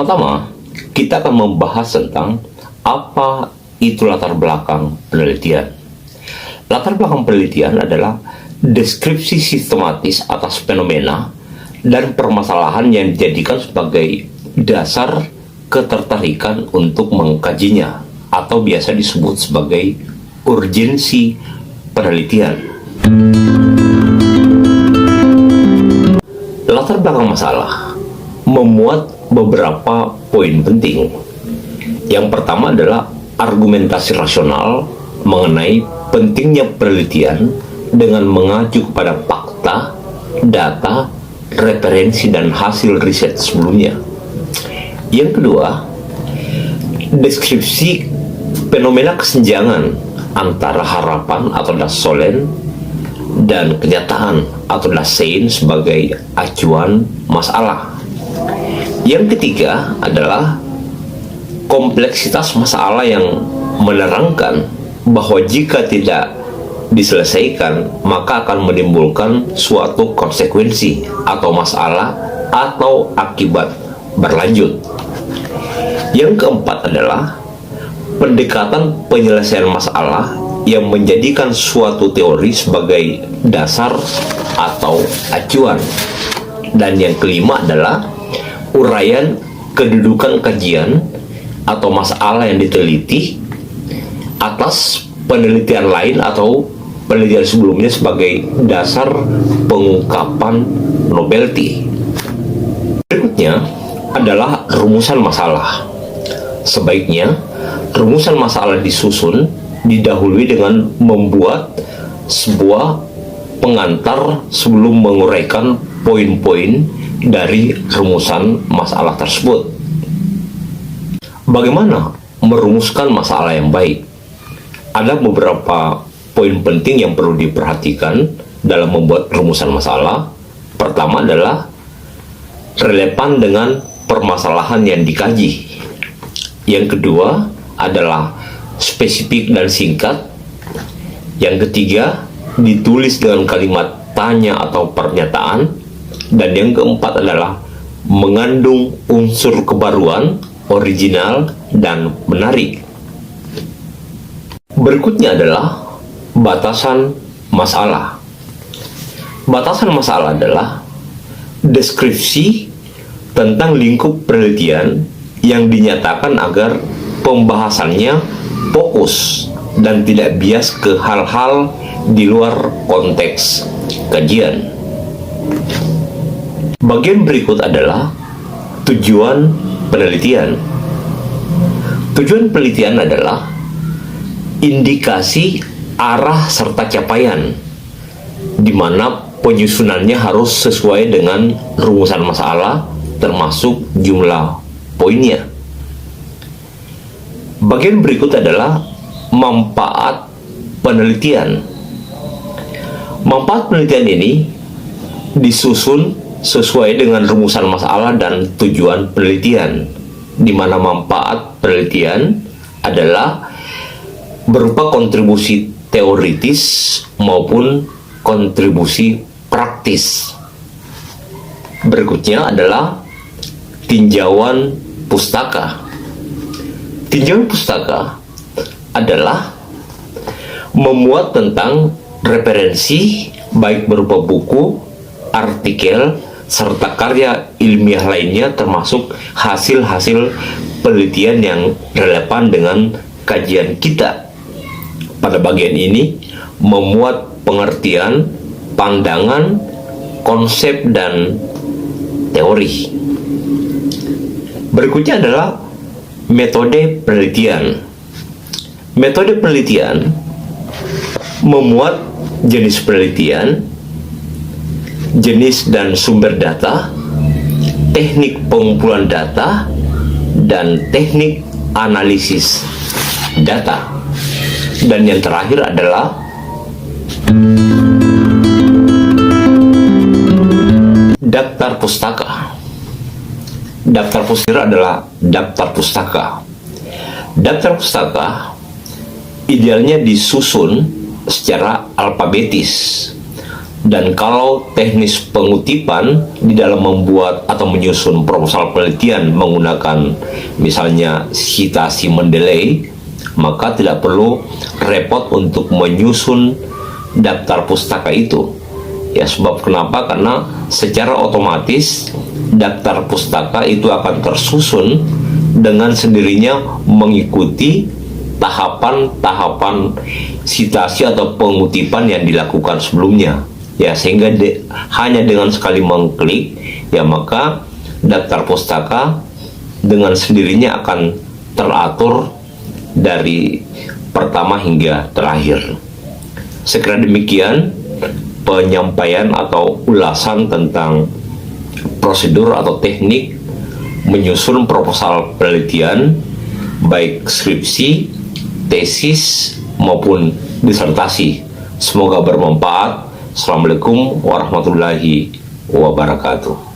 Pertama-tama, kita akan membahas tentang apa itu latar belakang penelitian. Latar belakang penelitian adalah deskripsi sistematis atas fenomena dan permasalahan yang dijadikan sebagai dasar ketertarikan untuk mengkajinya, atau biasa disebut sebagai urgensi penelitian. Latar belakang masalah memuat beberapa poin penting. Yang pertama adalah argumentasi rasional mengenai pentingnya penelitian dengan mengacu kepada fakta, data, referensi, dan hasil riset sebelumnya. Yang kedua, deskripsi fenomena kesenjangan antara harapan atau dasolen dan kenyataan atau dasein sebagai acuan masalah. Yang ketiga adalah kompleksitas masalah yang menerangkan bahwa jika tidak diselesaikan maka akan menimbulkan suatu konsekuensi atau masalah atau akibat berlanjut. Yang keempat adalah pendekatan penyelesaian masalah yang menjadikan suatu teori sebagai dasar atau acuan. Dan yang kelima adalah uraian kedudukan kajian atau masalah yang diteliti atas penelitian lain atau penelitian sebelumnya sebagai dasar pengungkapan novelty. Berikutnya adalah rumusan masalah. Sebaiknya rumusan masalah disusun didahului dengan membuat sebuah pengantar sebelum menguraikan poin-poin dari rumusan masalah tersebut. Bagaimana merumuskan masalah yang baik? Ada beberapa poin penting yang perlu diperhatikan dalam membuat rumusan masalah. Pertama adalah relevan dengan permasalahan yang dikaji. Yang kedua adalah spesifik dan singkat. Yang ketiga, ditulis dengan kalimat tanya atau pernyataan. Dan yang keempat adalah mengandung unsur kebaruan, original, dan menarik. Berikutnya adalah batasan masalah. Batasan masalah adalah deskripsi tentang lingkup penelitian yang dinyatakan agar pembahasannya fokus dan tidak bias ke hal-hal di luar konteks kajian. Bagian berikut adalah tujuan penelitian. Tujuan penelitian adalah indikasi arah serta capaian, di mana penyusunannya harus sesuai dengan rumusan masalah termasuk jumlah poinnya. Bagian berikut adalah manfaat penelitian. Manfaat penelitian ini disusun sesuai dengan rumusan masalah dan tujuan penelitian, di mana manfaat penelitian adalah berupa kontribusi teoritis maupun kontribusi praktis. Berikutnya adalah tinjauan pustaka. Tinjauan pustaka adalah memuat tentang referensi baik berupa buku, artikel, serta karya ilmiah lainnya termasuk hasil-hasil penelitian yang relevan dengan kajian kita. Pada bagian ini memuat pengertian, pandangan, konsep, dan teori. Berikutnya adalah metode penelitian. Metode penelitian memuat jenis penelitian, jenis dan sumber data, teknik pengumpulan data, dan teknik analisis data. Dan yang terakhir adalah daftar pustaka. Daftar pustaka adalah daftar pustaka. Daftar pustaka idealnya disusun secara alfabetis, Dan kalau teknis pengutipan di dalam membuat atau menyusun proposal penelitian menggunakan misalnya citasi Mendeley, maka tidak perlu repot untuk menyusun daftar pustaka itu. Ya, sebab kenapa? Karena secara otomatis daftar pustaka itu akan tersusun dengan sendirinya mengikuti tahapan-tahapan citasi atau pengutipan yang dilakukan sebelumnya. Ya, sehingga hanya dengan sekali mengklik, ya maka daftar pustaka dengan sendirinya akan teratur dari pertama hingga terakhir. Sekira demikian penyampaian atau ulasan tentang prosedur atau teknik menyusun proposal penelitian, baik skripsi, tesis, maupun disertasi. Semoga bermanfaat. Assalamualaikum warahmatullahi wabarakatuh.